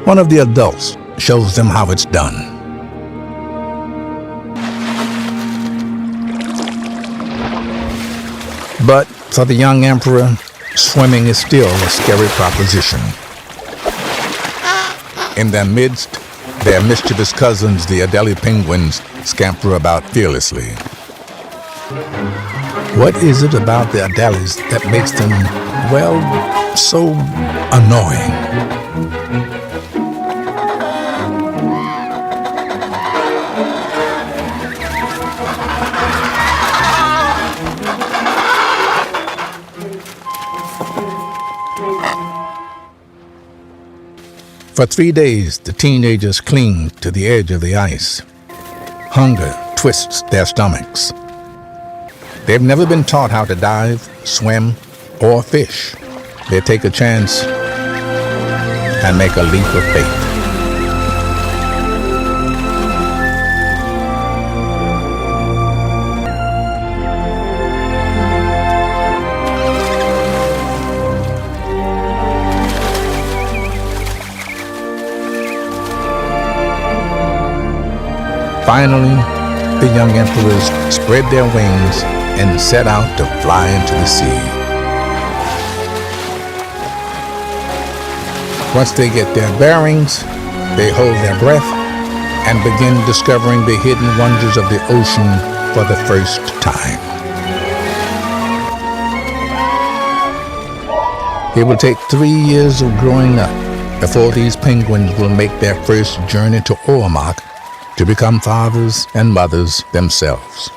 One of the adults shows them how it's done. But for the young emperor, swimming is still a scary proposition. In their midst, their mischievous cousins, the Adelie penguins, scamper about fearlessly. What is it about the Adelies that makes them, well, so annoying? For 3 days, the teenagers cling to the edge of the ice. Hunger twists their stomachs. They've never been taught how to dive, swim, or fish. They take a chance and make a leap of faith. Finally, the young emperors spread their wings and set out to fly into the sea. Once they get their bearings, they hold their breath and begin discovering the hidden wonders of the ocean for the first time. It will take 3 years of growing up before these penguins will make their first journey to Oromok to become fathers and mothers themselves.